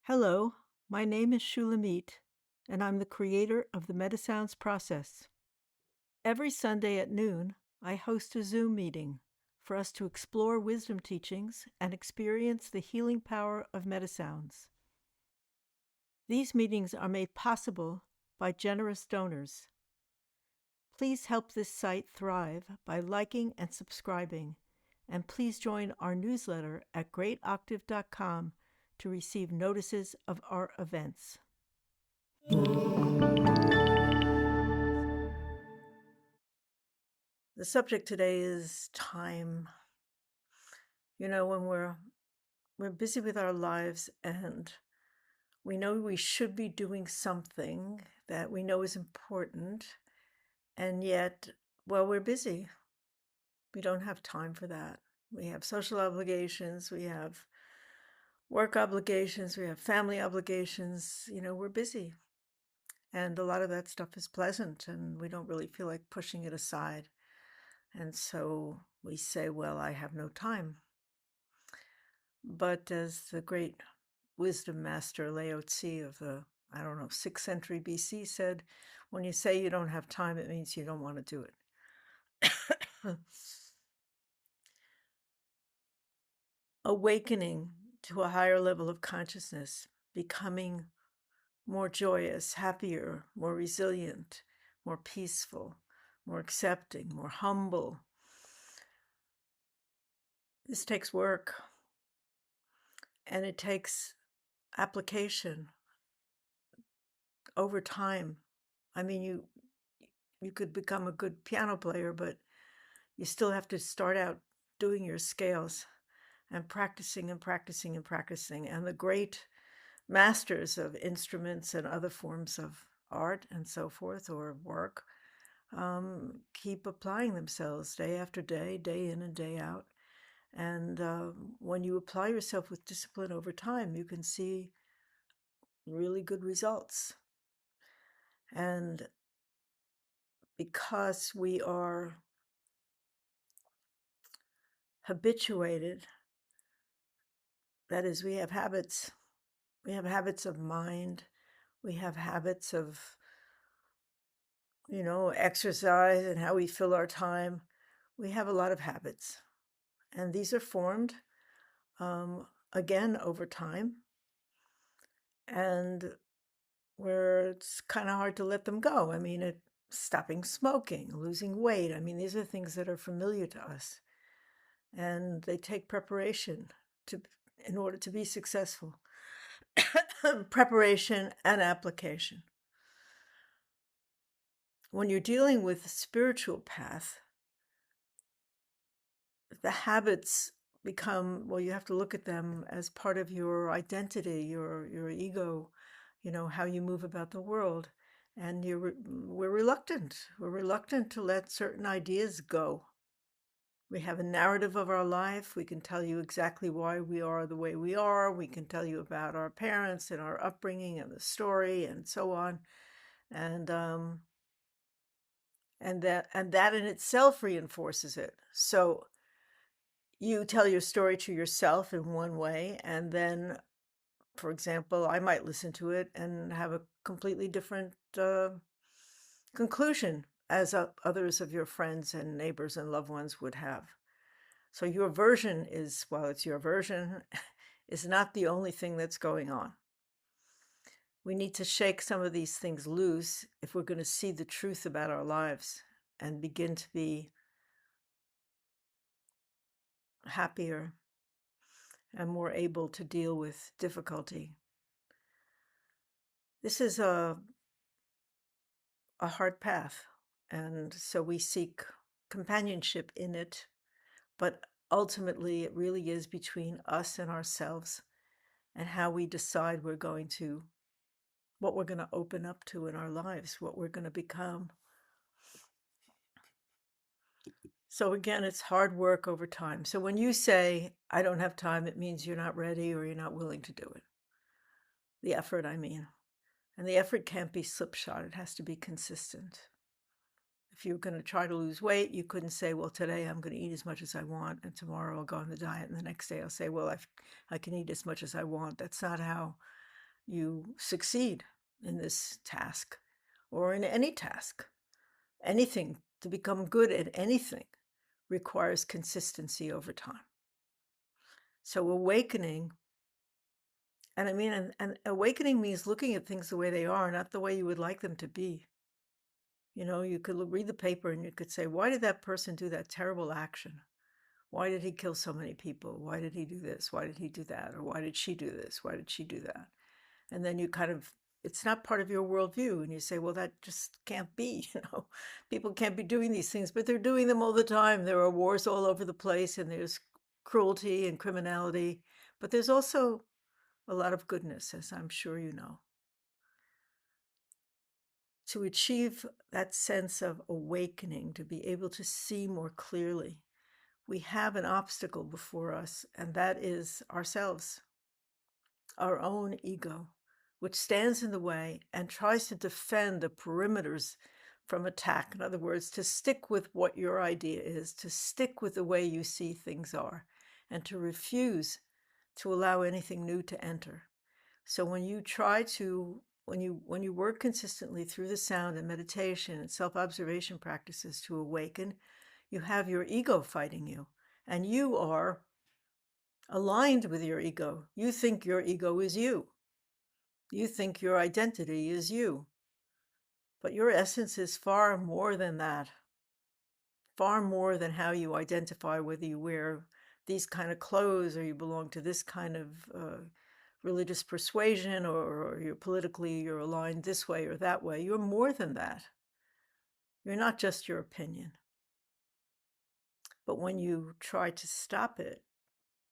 Hello, my name is Shulamit, and I'm the creator of the MediSounds process. Every Sunday at noon, I host a Zoom meeting for us to explore wisdom teachings and experience the healing power of MediSounds. These meetings are made possible by generous donors. Please help this site thrive by liking and subscribing, and please join our newsletter at greatoctave.com to receive notices of our events. The subject today is time. When we're busy with our lives and we know we should be doing something that we know is important, and yet, well, we're busy. We don't have time for that. We have social obligations, we have work obligations, we have family obligations. We're busy. And a lot of that stuff is pleasant, and we don't really feel like pushing it aside. And so we say, well, I have no time. But as the great wisdom master Lao Tzu of the, 6th century BC said, when you say you don't have time, it means you don't want to do it. Awakening to a higher level of consciousness, becoming more joyous, happier, more resilient, more peaceful, more accepting, more humble. This takes work, and it takes application over time. I mean, you could become a good piano player, but you still have to start out doing your scales and practicing and practicing and practicing. And the great masters of instruments and other forms of art and so forth, or work, keep applying themselves day after day, day in and day out. And when you apply yourself with discipline over time, you can see really good results. And because we are habituated, that is, we have habits of mind, we have habits of exercise and how we fill our time. We have a lot of habits, and these are formed again over time, and where it's kind of hard to let them go. I mean, stopping smoking, losing weight, I mean, these are things that are familiar to us, and they take preparation in order to be successful. Preparation and application. When you're dealing with the spiritual path, the habits become, well, you have to look at them as part of your identity, your ego, how you move about the world. And we're reluctant. We're reluctant to let certain ideas go. We have a narrative of our life. We can tell you exactly why we are the way we are. We can tell you about our parents and our upbringing and the story and so on. And that in itself reinforces it. So you tell your story to yourself in one way, and then, for example, I might listen to it and have a completely different conclusion, as others of your friends and neighbors and loved ones would have. So your version is, well, it's your version, is not the only thing that's going on. We need to shake some of these things loose if we're going to see the truth about our lives and begin to be happier and more able to deal with difficulty. This is a hard path, and so we seek companionship in it, but ultimately it really is between us and ourselves, and how we decide what we're going to open up to in our lives, what we're going to become. So again, it's hard work over time. So when you say, I don't have time, it means you're not ready or you're not willing to do it. The effort, I mean. And the effort can't be slipshod. It has to be consistent. If you're going to try to lose weight, you couldn't say, well, today I'm going to eat as much as I want, and tomorrow I'll go on the diet, and the next day I'll say, well, I can eat as much as I want. That's not how you succeed in this task or in any task. Anything, to become good at anything, requires consistency over time. So awakening, and awakening means looking at things the way they are, not the way you would like them to be. You could read the paper and you could say, why did that person do that terrible action? Why did he kill so many people? Why did he do this? Why did he do that? Or why did she do this? Why did she do that? And then it's not part of your worldview. And you say, well, that just can't be, people can't be doing these things, but they're doing them all the time. There are wars all over the place and there's cruelty and criminality, but there's also a lot of goodness, as I'm sure you know. To achieve that sense of awakening, to be able to see more clearly, we have an obstacle before us, and that is ourselves, our own ego, which stands in the way and tries to defend the perimeters from attack. In other words, to stick with what your idea is, to stick with the way you see things are, and to refuse to allow anything new to enter. So when you work consistently through the sound and meditation and self-observation practices to awaken, you have your ego fighting you, and you are aligned with your ego. You think your ego is you. You think your identity is you. But your essence is far more than that, far more than how you identify, whether you wear these kind of clothes or you belong to this kind of religious persuasion, or you're aligned this way or that way. You're more than that. You're not just your opinion. But when you try to stop it,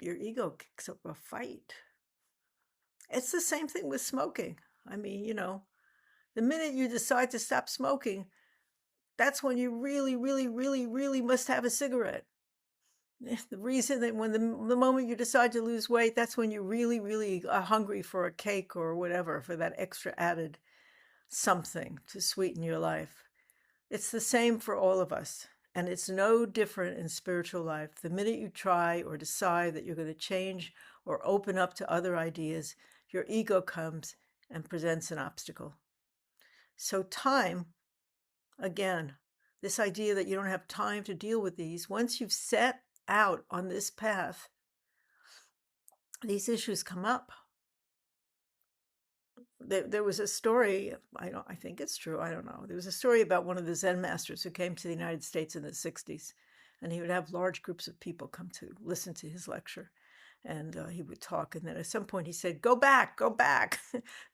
your ego kicks up a fight. It's the same thing with smoking. I mean, the minute you decide to stop smoking, that's when you really, really, really, really must have a cigarette. The reason that when the moment you decide to lose weight, that's when you really, really are hungry for a cake or whatever, for that extra added something to sweeten your life. It's the same for all of us. And it's no different in spiritual life. The minute you try or decide that you're going to change or open up to other ideas, your ego comes and presents an obstacle. So time, again, this idea that you don't have time to deal with these, once you've set out on this path, these issues come up. There was a story, I think it's true, I don't know. There was a story about one of the Zen masters who came to the United States in the 60s, and he would have large groups of people come to listen to his lecture. And he would talk, and then at some point he said, go back,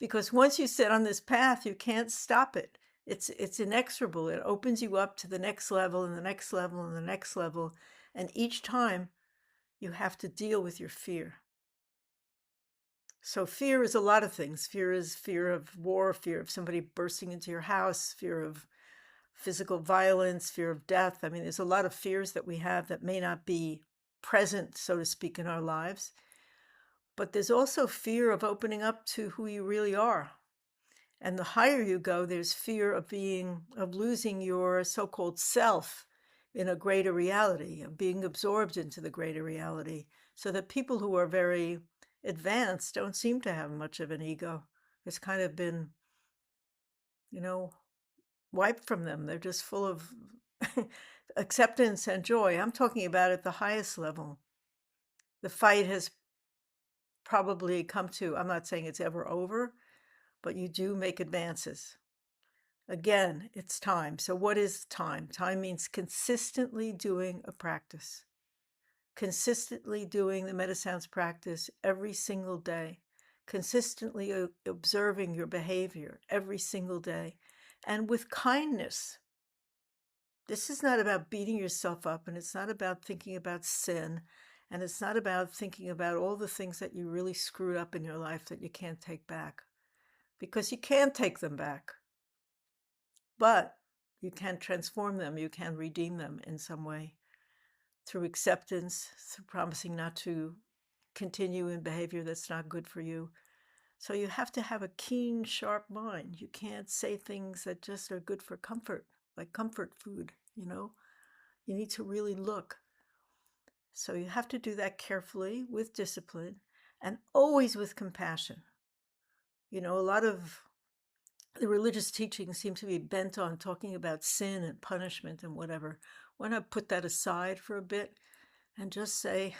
because once you sit on this path, you can't stop it. It's inexorable. It opens you up to the next level and the next level and the next level. And each time you have to deal with your fear. So fear is a lot of things. Fear is fear of war, fear of somebody bursting into your house, fear of physical violence, fear of death. I mean, there's a lot of fears that we have that may not be present, so to speak, in our lives. But there's also fear of opening up to who you really are. And the higher you go, there's fear of losing your so-called self in a greater reality, of being absorbed into the greater reality. So that people who are very advanced don't seem to have much of an ego. It's kind of been, wiped from them. They're just full of acceptance and joy. I'm talking about at the highest level. The fight has probably come to, I'm not saying it's ever over, but you do make advances. Again, it's time. So what is time? Time means consistently doing a practice. Consistently doing the MediSounds practice every single day. Consistently observing your behavior every single day. And with kindness. This is not about beating yourself up, and it's not about thinking about sin, and it's not about thinking about all the things that you really screwed up in your life that you can't take back. Because you can take them back. But you can transform them, you can redeem them in some way through acceptance, through promising not to continue in behavior that's not good for you. So you have to have a keen, sharp mind. You can't say things that just are good for comfort, like comfort food, You need to really look. So you have to do that carefully, with discipline, and always with compassion. A lot of the religious teachings seem to be bent on talking about sin and punishment and whatever. Why not put that aside for a bit and just say,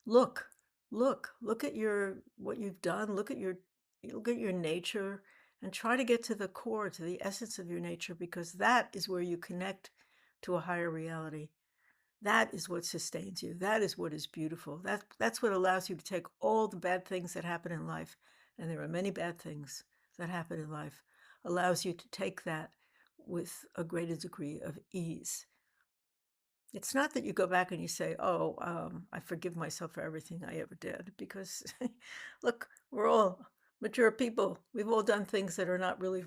look, look at what you've done, look at your nature, and try to get to the core, to the essence of your nature, because that is where you connect to a higher reality. That is what sustains you. That is what is beautiful. That's what allows you to take all the bad things that happen in life, and there are many bad things that happen in life, allows you to take that with a greater degree of ease. It's not that you go back and you say, oh, I forgive myself for everything I ever did, because look, we're all mature people. We've all done things that are not really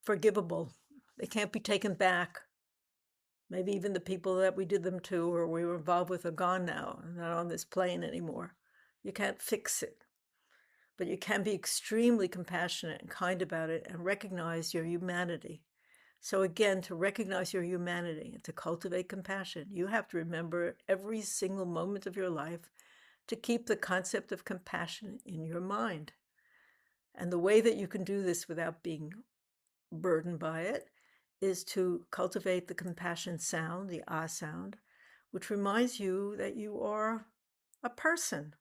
forgivable. They can't be taken back. Maybe even the people that we did them to or we were involved with are gone now and not on this plane anymore. You can't fix it, but you can be extremely compassionate and kind about it and recognize your humanity. So again, to recognize your humanity and to cultivate compassion, you have to remember every single moment of your life to keep the concept of compassion in your mind. And the way that you can do this without being burdened by it is to cultivate the compassion sound, the ah sound, which reminds you that you are a person.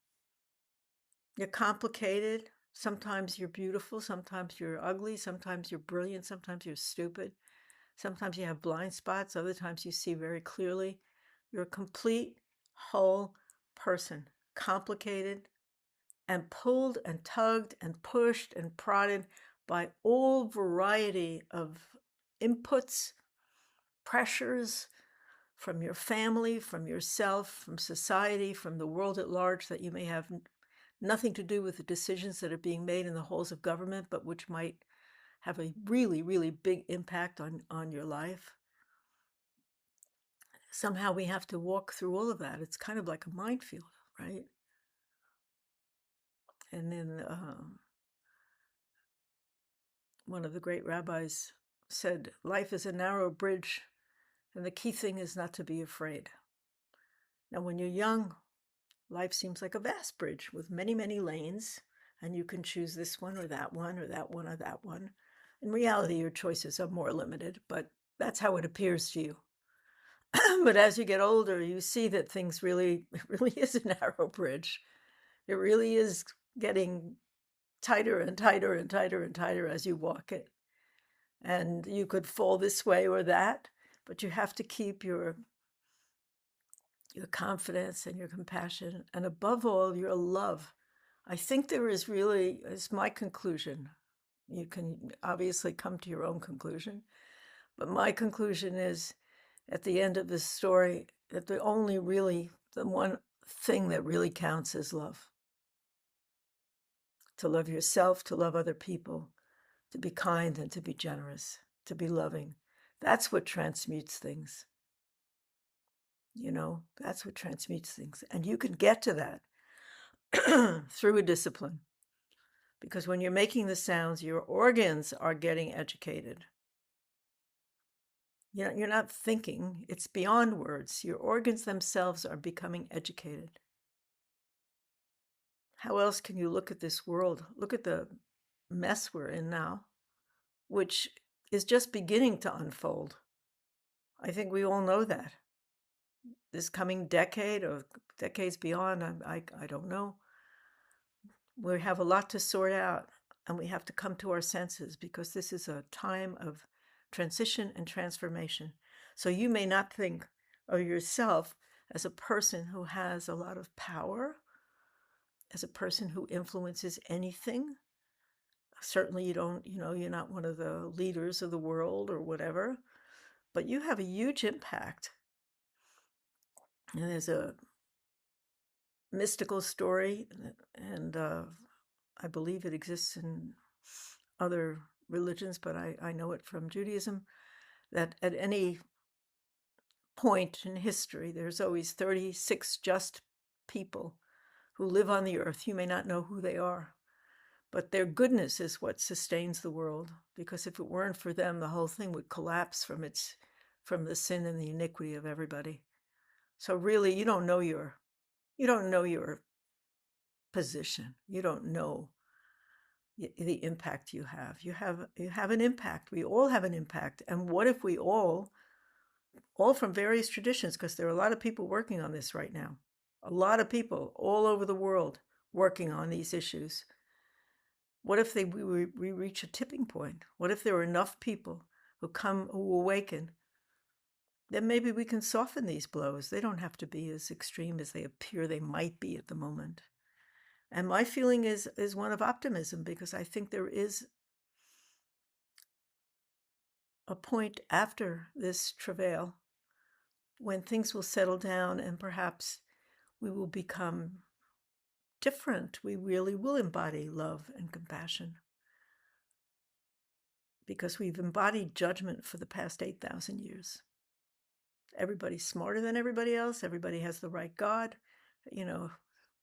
You're complicated. Sometimes you're beautiful. Sometimes you're ugly. Sometimes you're brilliant. Sometimes you're stupid. Sometimes you have blind spots. Other times you see very clearly. You're a complete, whole person, complicated and pulled and tugged and pushed and prodded by all variety of inputs, pressures from your family, from yourself, from society, from the world at large that you may have nothing to do with the decisions that are being made in the halls of government, but which might have a really, really big impact on your life. Somehow we have to walk through all of that. It's kind of like a minefield, right? And then one of the great rabbis said, life is a narrow bridge, and the key thing is not to be afraid. Now, when you're young, life seems like a vast bridge with many, many lanes, and you can choose this one or that one or that one or that one. In reality, your choices are more limited, but that's how it appears to you. But as you get older, you see that it really is a narrow bridge. It really is getting tighter and tighter and tighter and tighter as you walk it. And you could fall this way or that, but you have to keep your confidence and your compassion, and above all, your love. I think there is really, it's my conclusion. You can obviously come to your own conclusion, but my conclusion is at the end of this story that the one thing that really counts is love. To love yourself, to love other people, to be kind and to be generous, to be loving. That's what transmutes things. That's what transmutes things. And you can get to that through a discipline. Because when you're making the sounds, your organs are getting educated. You're not thinking, it's beyond words. Your organs themselves are becoming educated. How else can you look at this world? Look at the mess we're in now, which is just beginning to unfold. I think we all know that. This coming decade or decades beyond, I don't know. We have a lot to sort out, and we have to come to our senses because this is a time of transition and transformation. So you may not think of yourself as a person who has a lot of power, as a person who influences anything. Certainly you don't, you're not one of the leaders of the world or whatever, but you have a huge impact. And there's a mystical story, and I believe it exists in other religions, but I know it from Judaism, that at any point in history, there's always 36 just people who live on the earth. You may not know who they are, but their goodness is what sustains the world, because if it weren't for them, the whole thing would collapse from the sin and the iniquity of everybody. So really, you don't know your position. You don't know the impact you have. You have an impact. We all have an impact. And what if we all from various traditions, because there are a lot of people working on this right now, a lot of people all over the world working on these issues. What if we reach a tipping point? What if there are enough people who awaken? Then maybe we can soften these blows. They don't have to be as extreme as they appear they might be at the moment. And my feeling is one of optimism, because I think there is a point after this travail when things will settle down and perhaps we will become different. We really will embody love and compassion, because we've embodied judgment for the past 8,000 years. Everybody's smarter than everybody else. Everybody has the right God,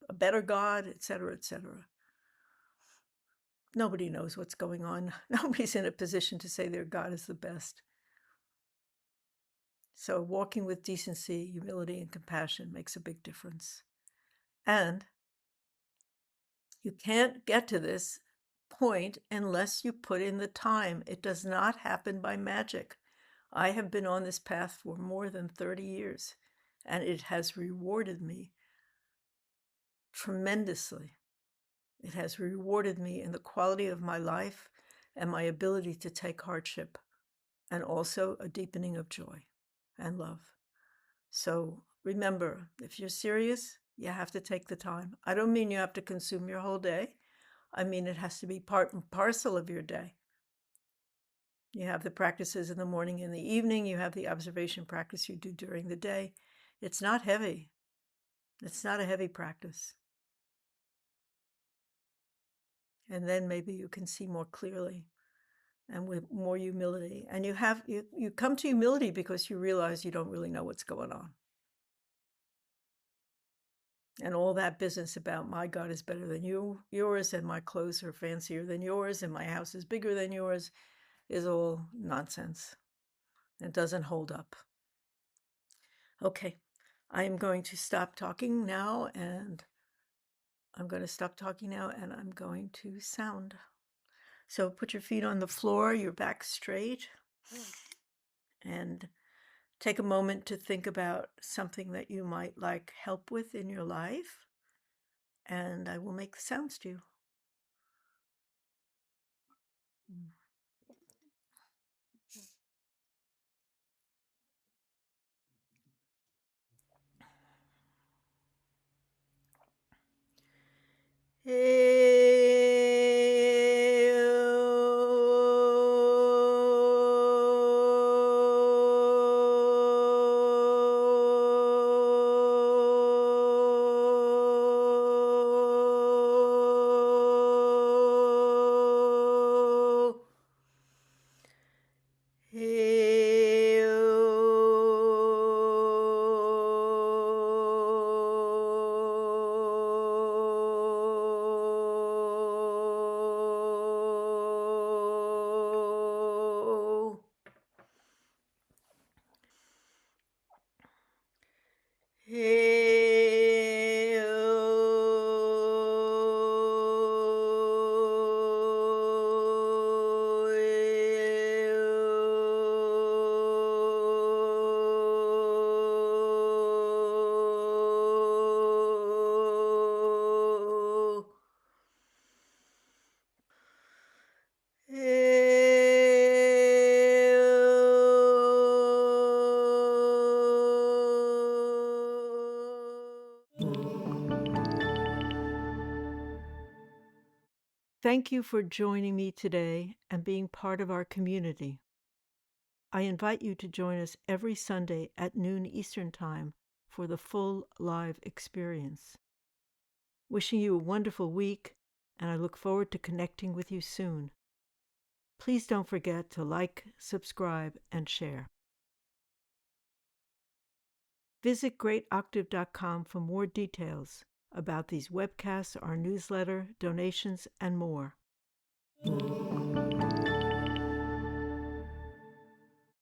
a better God, etc., etc. Nobody knows what's going on. Nobody's in a position to say their God is the best. So walking with decency, humility, and compassion makes a big difference. And you can't get to this point unless you put in the time. It does not happen by magic. I have been on this path for more than 30 years, and it has rewarded me tremendously. It has rewarded me in the quality of my life and my ability to take hardship, and also a deepening of joy and love. So remember, if you're serious, you have to take the time. I don't mean you have to consume your whole day. I mean, it has to be part and parcel of your day. You have the practices in the morning and the evening. You have the observation practice you do during the day. It's not heavy. It's not a heavy practice. And then maybe you can see more clearly and with more humility. And you come to humility because you realize you don't really know what's going on. And all that business about my God is better than yours, and my clothes are fancier than yours, and my house is bigger than yours, is all nonsense. It doesn't hold up. Okay, I am going to stop talking now, and I'm going to sound. So put your feet on the floor, your back straight, and take a moment to think about something that you might like help with in your life, and I will make the sounds to you. Thank you for joining me today and being part of our community. I invite you to join us every Sunday at noon Eastern Time for the full live experience. Wishing you a wonderful week, and I look forward to connecting with you soon. Please don't forget to like, subscribe, and share. Visit greatoctave.com for more details about these webcasts, our newsletter, donations, and more.